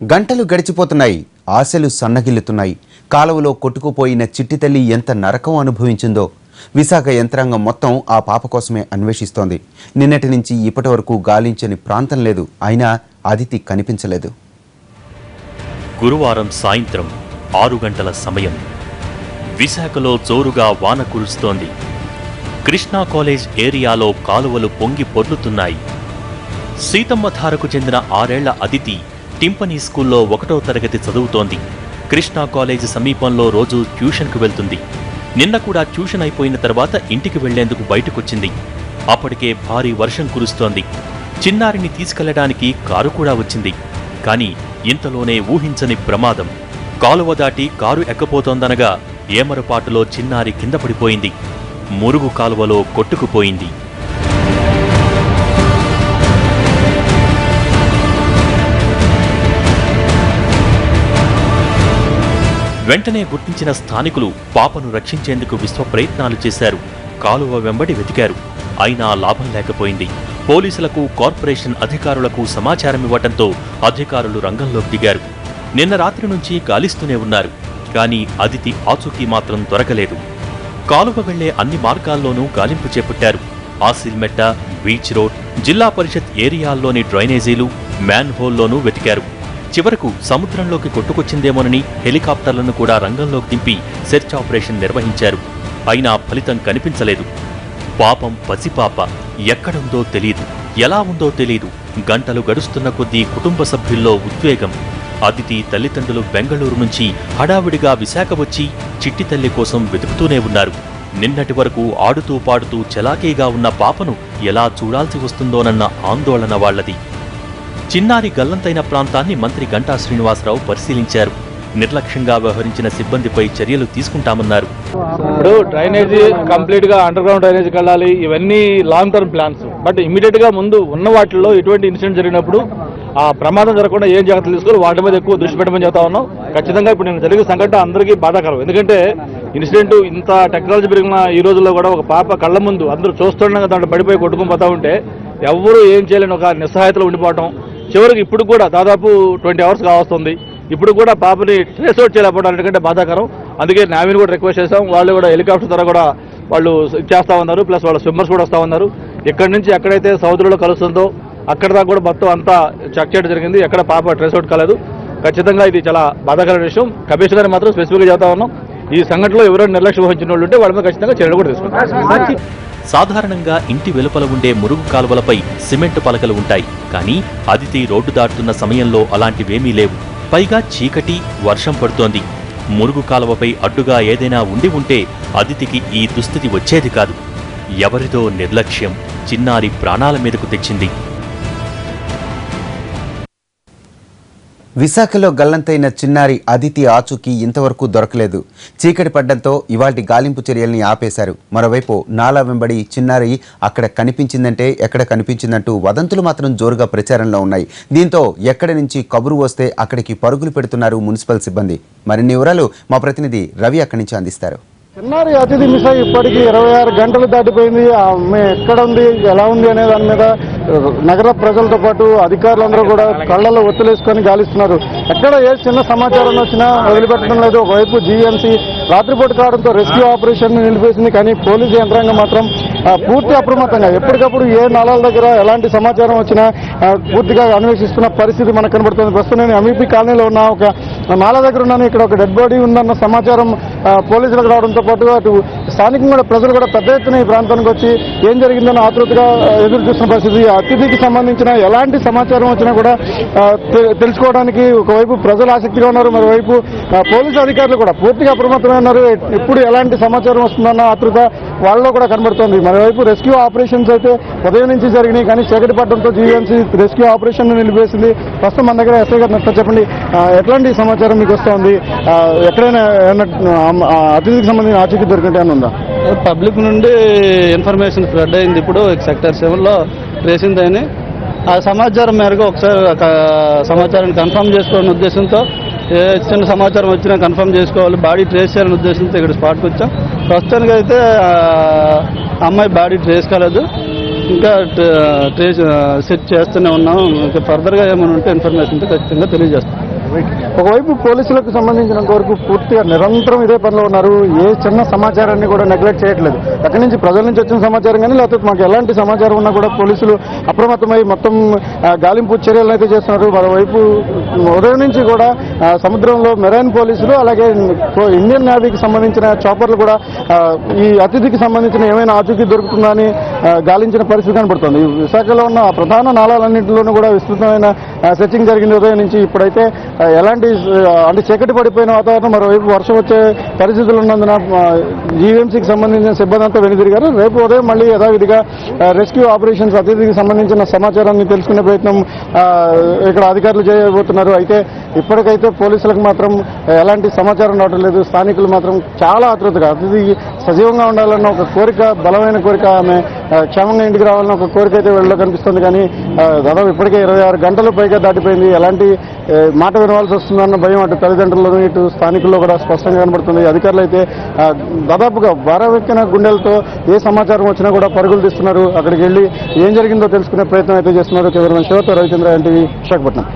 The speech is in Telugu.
గంటలు గడిచిపోతున్నాయి. ఆశలు సన్నగిల్లుతున్నాయి. కాలువలో కొట్టుకుపోయిన చిట్టి తల్లి ఎంత నరకం అనుభవించిందో విశాఖ యంత్రాంగం మొత్తం ఆ పాప కోసమే అన్వేషిస్తోంది. నిన్నటి నుంచి ఇప్పటి వరకు గాలించని ప్రాంతం లేదు. అయినా అదితి కనిపించలేదు. గురువారం సాయంత్రం 6 గంటల సమయం. విశాఖలో జోరుగా వాన కురుస్తోంది. కృష్ణా కాలేజ్ ఏరియాలో కాలువలు పొంగి పొర్లుతున్నాయి. సీతమ్మధారకు చెందిన 6 ఏళ్ల అదితి టింపనీ స్కూల్లో 1వ తరగతి చదువుతోంది. కృష్ణా కాలేజ్ సమీపంలో రోజు ట్యూషన్కు వెళ్తుంది. నిన్న కూడా ట్యూషన్ అయిపోయిన తర్వాత ఇంటికి వెళ్లేందుకు బయటకొచ్చింది. అప్పటికే భారీ వర్షం కురుస్తోంది. చిన్నారిని తీసుకెళ్లడానికి కారు కూడా వచ్చింది. కానీ ఇంతలోనే ఊహించని ప్రమాదం. కాలువ దాటి కారు ఎక్కపోతోందనగా ఏమరపాటులో చిన్నారి కింద పడిపోయింది. మురుగు కాలువలో కొట్టుకుపోయింది. వెంటనే గుర్తించిన స్థానికులు పాపను రక్షించేందుకు విశ్వ ప్రయత్నాలు చేశారు. కాలువ వెంబడి వెతికారు. అయినా లాభం లేకపోయింది. పోలీసులకు, కార్పొరేషన్ అధికారులకు సమాచారం ఇవ్వడంతో అధికారులు రంగంలోకి దిగారు. నిన్న రాత్రి నుంచి గాలిస్తూనే ఉన్నారు. కానీ అదితి ఆచూకీ మాత్రం దొరకలేదు. కాలువ వెళ్లే అన్ని మార్గాల్లోనూ గాలింపు చేపట్టారు. ఆసిల్మెట్ట, బీచ్ రోడ్, జిల్లా పరిషత్ ఏరియాల్లోని డ్రైనేజీలు, మ్యాన్ హోల్లోనూ వెతికారు. చివరకు సముద్రంలోకి కొట్టుకొచ్చిందేమోనని హెలికాప్టర్లను కూడా రంగంలోకి దింపి సెర్చ్ ఆపరేషన్ నిర్వహించారు. అయినా ఫలితం కనిపించలేదు. పాపం పసిపాప ఎక్కడుందో తెలీదు, ఎలా ఉందో తెలీదు. గంటలు గడుస్తున్న కొద్దీ కుటుంబ సభ్యుల్లో ఉద్వేగం. అదితి తల్లిదండ్రులు బెంగళూరు నుంచి హడావిడిగా విశాఖ వచ్చి చిట్టి తల్లి కోసం వెతుకుతూనే ఉన్నారు. నిన్నటి వరకు ఆడుతూ పాడుతూ చలాకీగా ఉన్న పాపను ఎలా చూడాల్సి వస్తుందోనన్న ఆందోళన వాళ్లది. చిన్నారి గల్లంతైన ప్రాంతాన్ని మంత్రి గంటా శ్రీనివాసరావు పరిశీలించారు. నిర్లక్ష్యంగా వ్యవహరించిన సిబ్బందిపై చర్యలు తీసుకుంటామన్నారు. ఇప్పుడు డ్రైనేజీ కంప్లీట్ గా అండర్ గ్రౌండ్ డ్రైనేజీకి వెళ్ళాలి. ఇవన్నీ long term plans. But immediate గా ముందు ఉన్న వాటిల్లో ఇటువంటి ఇన్సిడెంట్ జరిగినప్పుడు ఆ ప్రమాదం జరగకుండా ఏం జాగ్రత్తలు తీసుకోవాలి వాటి మీద ఎక్కువ దృష్టి పెట్టమని చెప్తా ఉన్నాం. ఖచ్చితంగా ఇప్పుడు నేను జరిగిన సంఘటన అందరికీ బాధాకరం. ఎందుకంటే ఇన్సిడెంట్ ఇంత టెక్నాలజీ పెరిగిన ఈ రోజుల్లో కూడా ఒక పాప కళ్ళ ముందు అందరూ చూస్తుండగా దాంట్లో పడిపోయి కొట్టుకుని పోతా ఉంటే ఎవరు ఏం చేయలేని ఒక నిస్సహాయతలో ఉండిపోవటం. చివరికి ఇప్పుడు కూడా దాదాపు 20 hours కావస్తుంది. ఇప్పుడు కూడా పాపని ట్రేస్ అవుట్ చేయలేకపోవడం ఎందుకంటే బాధాకరం. అందుకే నావిని కూడా రిక్వెస్ట్ చేశాం. వాళ్ళు కూడా హెలికాప్టర్ ద్వారా కూడా వాళ్ళు చేస్తా ఉన్నారు. ప్లస్ వాళ్ళ స్విమ్మర్స్ కూడా వస్తూ ఉన్నారు. ఎక్కడి నుంచి ఎక్కడైతే సముద్రంలో కలుస్తుందో అక్కడ దాకా కూడా మొత్తం అంతా చెక్ చేయడం జరిగింది. ఎక్కడ పాప ట్రేస్ అవుట్ కాలేదు. ఖచ్చితంగా ఇది చాలా బాధాకరమైన విషయం. కమిషనర్ గారు మాత్రం స్పెసిఫిక్గా చెప్తా ఉన్నాం. ఈ సంఘటనలో ఎవరైనా నిర్లక్ష్యం వహించిన వాళ్ళు ఉంటే వాళ్ళ మీద ఖచ్చితంగా చర్యలు కూడా తీసుకుంటాం. సాధారణంగా ఇంటి వెలుపల ఉండే మురుగు కాలువలపై సిమెంట్ పలకలు ఉంటాయి. కానీ అదితి రోడ్డు దాటుతున్న సమయంలో అలాంటివేమీ లేవు. పైగా చీకటి, వర్షం పడుతోంది. మురుగు కాలువపై అడ్డుగా ఏదైనా ఉండి ఉంటే అదితికి ఈ దుస్థితి వచ్చేది కాదు. ఎవరిదో నిర్లక్ష్యం చిన్నారి ప్రాణాల మీదకు తెచ్చింది. విశాఖలో గల్లంతైన చిన్నారి అదితి ఆచూకీ ఇంతవరకు దొరకలేదు. చీకటి పడ్డంతో ఇవాల్టి గాలింపు చర్యల్ని ఆపేశారు. మరోవైపు నాలా వెంబడి చిన్నారి అక్కడ కనిపించిందంటే ఎక్కడ కనిపించిందంటూ వదంతులు మాత్రం జోరుగా ప్రచారంలో ఉన్నాయి. దీంతో ఎక్కడి నుంచి కబురు వస్తే అక్కడికి పరుగులు పెడుతున్నారు మున్సిపల్ సిబ్బంది. మరిన్ని వివరాలు మా ప్రతినిధి రవి అక్కడి నుంచి అందిస్తారు. చిన్నారి అతిథి మిస్ అయ్యి ఇప్పటికీ 26 గంటలు దాటిపోయింది. ఆమె ఎక్కడ ఉంది, ఎలా ఉంది అనే దాని మీద నగర ప్రజలతో పాటు అధికారులందరూ కూడా కళ్ళలో ఒత్తులేసుకొని గాలిస్తున్నారు. ఎక్కడ ఏ చిన్న సమాచారం వచ్చినా వదిలిపెట్టడం లేదు. ఒకవైపు జీఎంసీ రాత్రిపూట కావడంతో రెస్క్యూ ఆపరేషన్ నిలిపేసింది. కానీ పోలీసు యంత్రాంగం మాత్రం పూర్తి అప్రమత్తంగా ఎప్పటికప్పుడు ఏ నాళాల దగ్గర ఎలాంటి సమాచారం వచ్చినా పూర్తిగా అన్వేషిస్తున్న పరిస్థితి మనకు కనబడుతుంది. ప్రస్తుతం నేను ఎంఈపీ కాలనీలో ఉన్న ఒక నాలా దగ్గర ఉన్నాను. ఇక్కడ ఒక డెడ్ బాడీ ఉందన్న సమాచారం పోలీసులకు రావడంతో పాటు అటు స్థానికంగా ప్రజలు కూడా పెద్ద ఎత్తున ఈ ప్రాంతానికి వచ్చి ఏం జరిగిందని ఆతృతగా ఎదురు చూస్తున్న పరిస్థితి. అతిథికి సంబంధించిన ఎలాంటి సమాచారం వచ్చినా కూడా తెలుసుకోవడానికి ఒకవైపు ప్రజలు ఆసక్తిగా ఉన్నారు. మరోవైపు పోలీసు అధికారులు కూడా పూర్తిగా అప్రమత్తమై ఉన్నారు. ఎప్పుడు ఎలాంటి సమాచారం వస్తుందన్న ఆతృత వాళ్ళలో కూడా కనబడుతోంది. మరోవైపు రెస్క్యూ ఆపరేషన్స్ అయితే ఉదయం నుంచి జరిగినాయి. కానీ చీకటి పడడంతో జీవీఎంసీ రెస్క్యూ ఆపరేషన్ నిలిపేసింది. ప్రస్తుతం మన దగ్గర ఎస్ఐ గారు చెప్పండి, ఎట్లాంటి సమాచారం మీకు వస్తుంది? ఎక్కడైనా అతిథికి సంబంధించిన ఆచూకీ దొరికినట్టు ఏమైనా ఉందా? పబ్లిక్ నుండి ఇన్ఫర్మేషన్ స్ప్రెడ్ అయింది. ఇప్పుడు సెక్టర్ 7లో ట్రేసింగ్ అని ఆ సమాచారం మేరకు ఒకసారి సమాచారాన్ని కన్ఫర్మ్ చేసుకోవాలనే ఉద్దేశంతో ఏ చిన్న సమాచారం వచ్చినా కన్ఫర్మ్ చేసుకోవాలి, బాడీ ట్రేస్ చేయాలనే ఉద్దేశంతో ఇక్కడ స్పాట్కి వచ్చాం. ప్రస్తుతానికి అయితే అమ్మాయి బాడీ ట్రేస్ కాలేదు. ఇంకా సెట్ చేస్తూనే ఉన్నాం. ఇంకా ఫర్దర్గా ఏమైనా ఉంటే ఇన్ఫర్మేషన్తో ఖచ్చితంగా తెలియజేస్తాం. ఒకవైపు పోలీసులకు సంబంధించినంత వరకు పూర్తిగా నిరంతరం ఇదే పనిలో ఉన్నారు. ఏ చిన్న సమాచారాన్ని కూడా నెగ్లెక్ట్ చేయట్లేదు. అక్కడి నుంచి ప్రజల నుంచి వచ్చిన సమాచారం కానీ లేకపోతే మాకు ఎలాంటి సమాచారం ఉన్నా కూడా పోలీసులు అప్రమత్తమై మొత్తం గాలింపు చర్యలను అయితే చేస్తున్నారు. మరోవైపు ఉదయం నుంచి కూడా సముద్రంలో మెరైన్ పోలీసులు అలాగే ఇండియన్ నేవీకి సంబంధించిన చాపర్లు కూడా ఈ అతిథికి సంబంధించిన ఏమైనా ఆచూకీ దొరుకుతుందా అని గాలించిన పరిస్థితి కనబడుతుంది. విశాఖలో ఉన్న ప్రధాన నాళాలన్నింటిలోనూ కూడా విస్తృతమైన సెర్చింగ్ జరిగింది ఉదయం నుంచి. ఇప్పుడైతే ఎలాంటి అంటే చీకటి పడిపోయిన వాతావరణం, మరోవైపు వర్షం వచ్చే పరిస్థితులు ఉన్నందున జీవీఎంసీకి సంబంధించిన సిబ్బంది అంతా వెనుదిరిగారు. రేపు ఉదయం మళ్ళీ యథావిధిగా రెస్క్యూ ఆపరేషన్స్ అతిథికి సంబంధించిన సమాచారాన్ని తెలుసుకునే ప్రయత్నం ఇక్కడ అధికారులు చేయబోతున్నారు. అయితే ఇప్పటికైతే పోలీసులకు మాత్రం ఎలాంటి సమాచారం రావడం లేదు. స్థానికులు మాత్రం చాలా ఆతృతగా అతిథి సజీవంగా ఉండాలన్న ఒక కోరిక, బలమైన కోరిక, ఆమె క్షేమంగా ఇంటికి రావాలన్న ఒక కోరిక అయితే వీళ్ళలో కనిపిస్తుంది. కానీ దాదాపు ఇప్పటికే 26 గంటలు పైగా దాటిపోయింది. ఎలాంటి మాట వినవలసి వస్తుందన్న భయం అటు తల్లిదండ్రులను ఇటు స్థానికుల్లో కూడా స్పష్టంగా కనబడుతుంది. అధికారులు అయితే దాదాపుగా భారవెక్కిన గుండెలతో ఏ సమాచారం వచ్చినా కూడా పరుగులు తీస్తున్నారు. అక్కడికి వెళ్ళి ఏం జరిగిందో తెలుసుకునే ప్రయత్నం అయితే చేస్తున్నారు. కెమెరామెన్ శివతో రవిచంద్ర, ఎన్టీవీ, విశాఖపట్నం.